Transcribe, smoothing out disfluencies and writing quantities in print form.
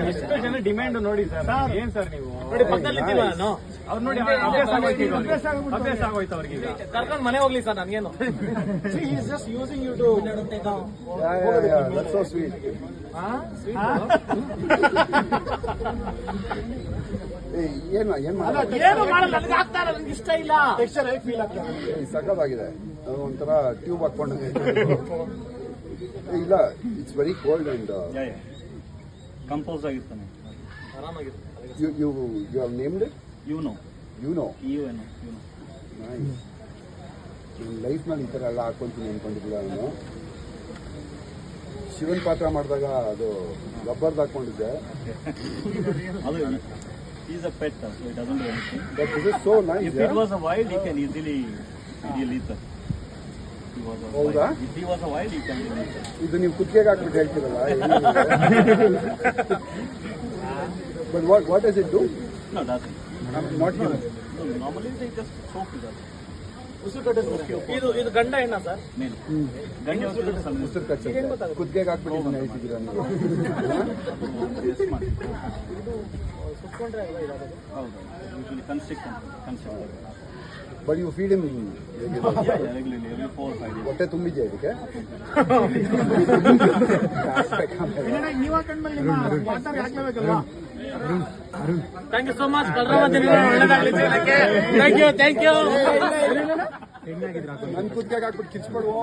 ಎಷ್ಟು ಜನ ಡಿಮ್ಯಾಂಡ್ ನೋಡಿ ಸರ್. ಏನ್ ಸರ್ ನೀವು ನೋಡಿ ಪಕ್ಕದಲ್ಲಿ ಅವ್ರು ನೋಡಿ ಅಭ್ಯಾಸ ಆಗೋಯ್ತು ಅವ್ರಿಗೆ. ಈಗ ಕರ್ಕೊಂಡು ಮನೆ ಹೋಗ್ಲಿ ಸರ್ ನನ್ಗೇನು. ಏನು ಮಾಡಲ್ಲ, ನನಗೆ ಆಗ್ತಾ ಇಲ್ಲ, ನನ್ಗೆ ಇಷ್ಟ ಇಲ್ಲ. ಸಖತ್ತಾಗಿದೆ. ಒಂಥರ ಟ್ಯೂಬ್ ಹಾಕೊಂಡಂಗೆ ಇಲ್ಲ. It's very cold and compose ಆಗಿರ್ತಾನೆ. You have named it. You know ನನ್ನ ಲೈಫ್ನಲ್ಲಿ ಈ ಥರ ಎಲ್ಲ ಹಾಕೊಂತೀನಿ ಅನ್ಕೊಂಡಿದ್ದಿಲ್ಲ ನಾನು. ಶಿವನ್ ಪಾತ್ರ ಮಾಡಿದಾಗ ಅದು ರಬ್ಬರ್ದು ಹಾಕೊಂಡಿದ್ದೆ. He's a pet, so it doesn't do anything. But this is so nice. If it was a wild, he can easily eat that. ಹೌದಾ? If he was a wild, he can eat that. ಇದು ನೀವು ಕುತ್ತಿಗೆಗೆ ಹಾಕ್ಬಿಟ್ಟು ಹೇಳ್ತೀರಲ್ಲ. But what does it do? No, doesn't. Not him. No, normally they just choke to that. ಇದು ಗಂಡ ಹೆಣ್ಣ sir? ಗಂಡ ಉಸಿರು ಕಚ್ಚುತ್ತೆ. ಕುತ್ತಿಗೆಗೆ ಹಾಕ್ಬಿಟ್ಟು ಹೇಳ್ತಿದ್ದೀರ ನೀವು. Usually constrict. But you feed him Regularly, every 4 or 5 days. ಹೊಟ್ಟೆ ತುಂಬಿದ್ಯಾ ಇದಕ್ಕೆ? Thank you so much. ಒಳ್ಳೆದಾಗಲಿ. Thank you. ನನ್ನ ಕುತ್ತಿಗೆಗೆ ಹಾಕ್ಬಿಟ್ಟು ಕಿಚ್ಕೊಡುವ.